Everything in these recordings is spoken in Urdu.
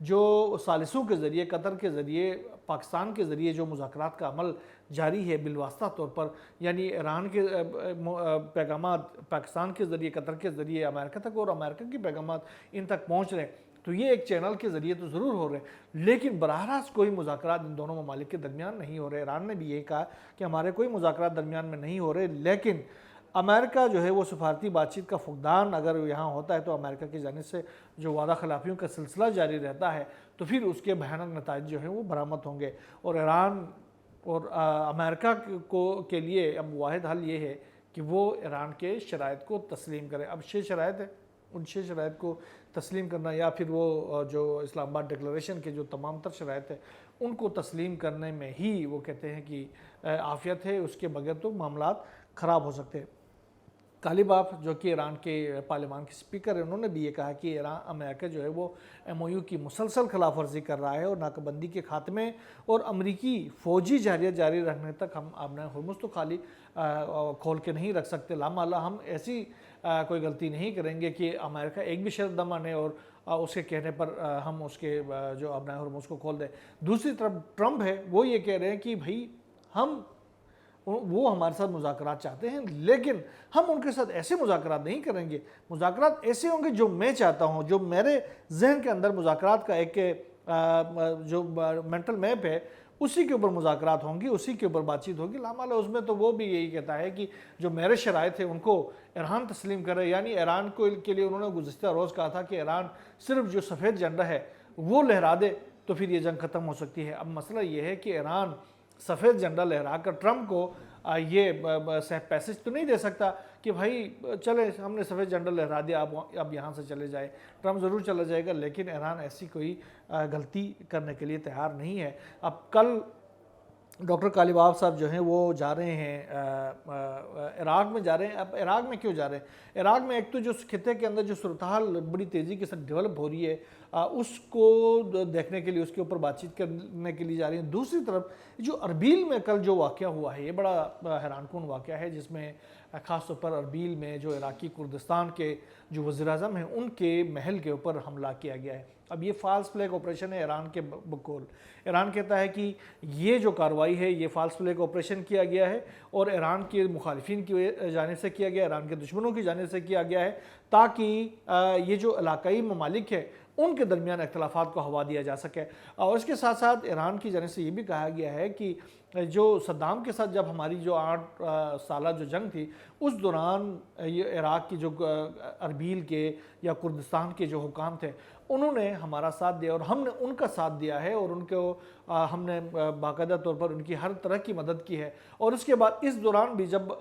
جو ثالثوں کے ذریعے، قطر کے ذریعے، پاکستان کے ذریعے جو مذاکرات کا عمل جاری ہے بالواسطہ طور پر، یعنی ایران کے پیغامات پاکستان کے ذریعے، قطر کے ذریعے امریکہ تک، اور امریکہ کے پیغامات ان تک پہنچ رہے ہیں، تو یہ ایک چینل کے ذریعے تو ضرور ہو رہے ہیں، لیکن براہ راست کوئی مذاکرات ان دونوں ممالک کے درمیان نہیں ہو رہے۔ ایران نے بھی یہ کہا کہ ہمارے کوئی مذاکرات درمیان میں نہیں ہو رہے، لیکن امریکہ جو ہے وہ سفارتی بات چیت کا فقدان اگر یہاں ہوتا ہے تو امریکہ کی جانب سے جو وعدہ خلافیوں کا سلسلہ جاری رہتا ہے تو پھر اس کے بھیانک نتائج جو ہیں وہ برآمد ہوں گے، اور ایران اور امریکہ کے لیے اب واحد حل یہ ہے کہ وہ ایران کے شرائط کو تسلیم کرے۔ اب 6 شرائط ہیں، ان 6 شرائط کو تسلیم کرنا، یا پھر وہ جو اسلام آباد ڈکلریشن کے جو تمام تر شرائط ہیں ان کو تسلیم کرنے میں ہی وہ کہتے ہیں کہ عافیت ہے، اس کے بغیر تو معاملات خراب ہو سکتے ہیں۔ غالباف جو کہ ایران کے پارلیمان کے سپیکر ہیں، انہوں نے بھی یہ کہا کہ امریکہ جو ہے وہ MOU کی مسلسل خلاف ورزی کر رہا ہے، اور ناکہ بندی کے خاتمے اور امریکی فوجی جارحیت جاری رکھنے تک ہم آبنائے ہرمز تو خالی کھول کے نہیں رکھ سکتے۔ لامحالہ ہم ایسی کوئی غلطی نہیں کریں گے کہ امریکہ ایک بھی شرط نہ مانے اور اس کے کہنے پر ہم اس کے جو آبنائے ہرمز کو کھول دیں۔ دوسری طرف ٹرمپ ہے، وہ یہ کہہ رہے ہیں کہ بھائی وہ ہمارے ساتھ مذاکرات چاہتے ہیں، لیکن ہم ان کے ساتھ ایسے مذاکرات نہیں کریں گے، مذاکرات ایسے ہوں گے جو میں چاہتا ہوں، جو میرے ذہن کے اندر مذاکرات کا ایک جو مینٹل میپ ہے اسی کے اوپر مذاکرات ہوں گی، اسی کے اوپر بات چیت ہوگی۔ لامحالہ اس میں تو وہ بھی یہی کہتا ہے کہ جو میرے شرائط ہیں ان کو ایران تسلیم کرے، یعنی ایران کے لیے انہوں نے گزشتہ روز کہا تھا کہ ایران صرف جو سفید جھنڈا ہے وہ لہرا دے تو پھر یہ جنگ ختم ہو سکتی ہے۔ اب مسئلہ یہ ہے کہ ایران سفید جھنڈا لہرا کر ٹرمپ کو یہ پیسج تو نہیں دے سکتا کہ بھائی چلے ہم نے سفید جھنڈا لہرا دیا، اب یہاں سے چلے جائے۔ ٹرمپ ضرور چلا جائے گا، لیکن ایران ایسی کوئی غلطی کرنے کے لیے تیار نہیں ہے۔ اب کل ڈاکٹر غالباف صاحب جو ہیں وہ جا رہے ہیں عراق میں جا رہے ہیں۔ اب عراق میں کیوں جا رہے ہیں؟ عراق میں ایک تو جو خطے کے اندر جو صورتحال بڑی تیزی کے ساتھ ڈیولپ ہو رہی ہے اس کو دیکھنے کے لیے، اس کے اوپر بات چیت کرنے کے لیے جا رہے ہیں۔ دوسری طرف جو اربیل میں کل جو واقعہ ہوا ہے، یہ بڑا حیران کن واقعہ ہے، جس میں خاص طور پر اربیل میں جو عراقی کردستان کے جو وزیر اعظم ہیں ان کے محل کے اوپر حملہ کیا گیا ہے۔ اب یہ فالس فلیگ آپریشن ہے ایران کے بقول۔ ایران کہتا ہے کہ یہ جو کارروائی ہے یہ فالس فلیگ آپریشن کیا گیا ہے اور ایران کے مخالفین کی جانب سے کیا گیا، ایران کے دشمنوں کی جانب سے کیا گیا ہے، تاکہ یہ جو علاقائی ممالک ہیں ان کے درمیان اختلافات کو ہوا دیا جا سکے۔ اور اس کے ساتھ ساتھ ایران کی جانب سے یہ بھی کہا گیا ہے کہ جو صدام کے ساتھ جب ہماری جو 8 سالہ جو جنگ تھی اس دوران یہ عراق کی جو اربیل کے یا کردستان کے جو حکام تھے انہوں نے ہمارا ساتھ دیا اور ہم نے ان کا ساتھ دیا ہے، اور ان کو ہم نے باقاعدہ طور پر ان کی ہر طرح کی مدد کی ہے۔ اور اس کے بعد اس دوران بھی جب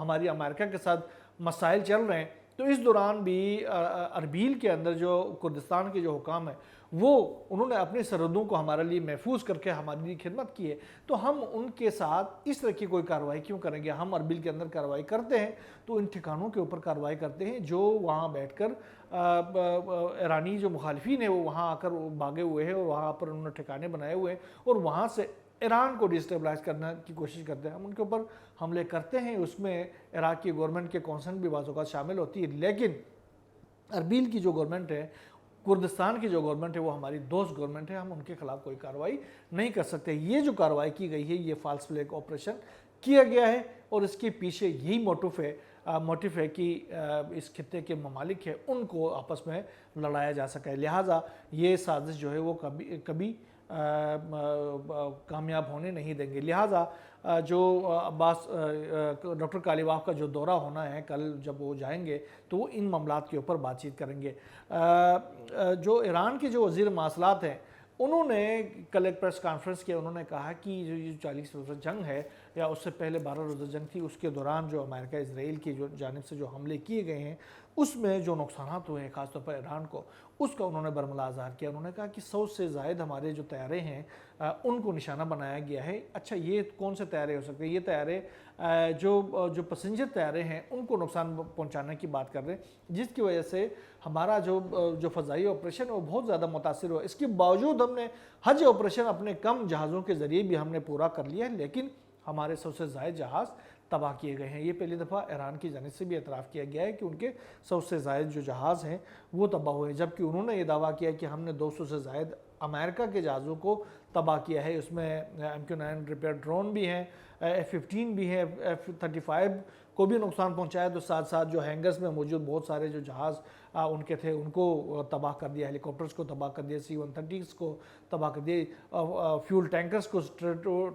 ہماری امریکہ کے ساتھ مسائل چل رہے ہیں تو اس دوران بھی اربیل کے اندر جو کردستان کے جو حکام ہیں انہوں نے اپنی سرحدوں کو ہمارے لیے محفوظ کر کے ہماری لیے خدمت کی ہے، تو ہم ان کے ساتھ اس طرح کی کوئی کارروائی کیوں کریں گے؟ ہم اربیل کے اندر کارروائی کرتے ہیں تو ان ٹھکانوں کے اوپر کارروائی کرتے ہیں جو وہاں بیٹھ کر ایرانی جو مخالفین ہیں وہ وہاں آ کر بھاگے ہوئے ہیں اور وہاں پر انہوں نے ٹھکانے بنائے ہوئے ہیں اور وہاں سے ایران کو ڈیسٹیبلائز کرنے کی کوشش کرتے ہیں۔ ہم ان کے اوپر حملے کرتے ہیں، اس میں عراق کی گورنمنٹ کے کونسرن بھی بعض اوقات شامل ہوتی ہے، لیکن اربیل کی جو گورنمنٹ ہے، کردستان کی جو گورنمنٹ ہے وہ ہماری دوست گورنمنٹ ہے، ہم ان کے خلاف کوئی کارروائی نہیں کر سکتے۔ یہ جو کارروائی کی گئی ہے یہ فالس فلیگ آپریشن کیا گیا ہے اور اس کے پیچھے یہی موٹیو ہے کہ اس خطے کے ممالک ہیں ان کو آپس میں لڑایا جا سکے، لہٰذا یہ سازش جو ہے وہ کبھی کامیاب ہونے نہیں دیں گے۔ لہٰذا جو عباس ڈاکٹر غالباف کا جو دورہ ہونا ہے کل جب وہ جائیں گے تو وہ ان معاملات کے اوپر بات چیت کریں گے۔ جو ایران کے جو وزیر مواصلات ہیں انہوں نے کل ایک پریس کانفرنس کیا، انہوں نے کہا کہ یہ 40 روزہ جنگ ہے یا اس سے پہلے 12 روزہ جنگ تھی، اس کے دوران جو امریکہ اسرائیل کی جو جانب سے جو حملے کیے گئے ہیں اس میں جو نقصانات ہوئے ہیں خاص طور پر ایران کو، اس کا انہوں نے برملا اظہار کیا۔ انہوں نے کہا کہ 100 سے زائد ہمارے جو طیارے ہیں ان کو نشانہ بنایا گیا ہے۔ اچھا یہ کون سے طیارے ہو سکتے ہیں؟ یہ طیارے جو پیسنجر طیارے ہیں ان کو نقصان پہنچانے کی بات کر رہے ہیں، جس کی وجہ سے ہمارا جو فضائی آپریشن ہے وہ بہت زیادہ متاثر ہوا۔ اس کے باوجود ہم نے حج آپریشن اپنے کم جہازوں کے ذریعے بھی ہم نے پورا کر لیا ہے، لیکن ہمارے 100 سے زائد جہاز تباہ کیے گئے ہیں۔ یہ پہلی دفعہ ایران کی جانب سے بھی اعتراف کیا گیا ہے کہ ان کے 100 سے زائد جو جہاز ہیں وہ تباہ ہوئے ہیں، جبکہ انہوں نے یہ دعویٰ کیا کہ ہم نے 200 سے زائد امریکہ کے جہازوں کو تباہ کیا ہے۔ اس میں MQ-9 ریپیئر ڈرون بھی ہیں، F-15 بھی ہیں، F-35 کو بھی نقصان پہنچایا، تو ساتھ ساتھ جو ہینگرز میں موجود بہت سارے جو جہاز ان کے تھے ان کو تباہ کر دیا، ہیلی کاپٹرز کو تباہ کر دیا، C-130 کو تباہ کر دیا، فیول ٹینکرز کو،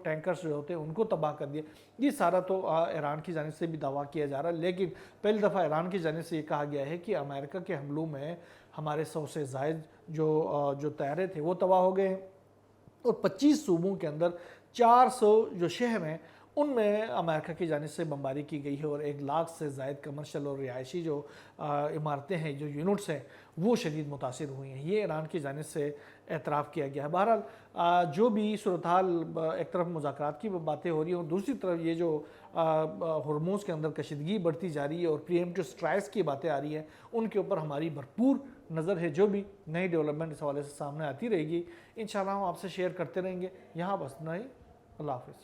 ٹینکرز جو ہوتے ہیں ان کو تباہ کر دیا۔ یہ سارا تو ایران کی جانب سے بھی دعویٰ کیا جا رہا ہے، لیکن پہلی دفعہ ایران کی جانب سے یہ کہا گیا ہے کہ امریکہ کے حملوں میں ہمارے 100 سے زائد جو طیارے تھے وہ تباہ ہو گئے ہیں، اور 25 صوبوں کے اندر 400 جو شہر ہیں ان میں امریکہ کی جانب سے بمباری کی گئی ہے، اور 1 لاکھ سے زائد کمرشل اور رہائشی جو عمارتیں ہیں، جو یونٹس ہیں، وہ شدید متاثر ہوئی ہیں۔ یہ ایران کی جانب سے اعتراف کیا گیا ہے۔ بہرحال جو بھی صورتحال، ایک طرف مذاکرات کی باتیں ہو رہی ہیں اور دوسری طرف یہ جو ہرموز کے اندر کشیدگی بڑھتی جا رہی ہے اور پری ایمپٹیو اسٹرائکس کی باتیں آ رہی ہیں، ان کے اوپر ہماری بھرپور نظر ہے۔ جو بھی نئی ڈیولپمنٹ اس حوالے سے سامنے آتی رہے گی، انشاءاللہ ہم آپ سے شیئر کرتے رہیں گے۔ یہاں بس اتنا ہی، اللہ حافظ۔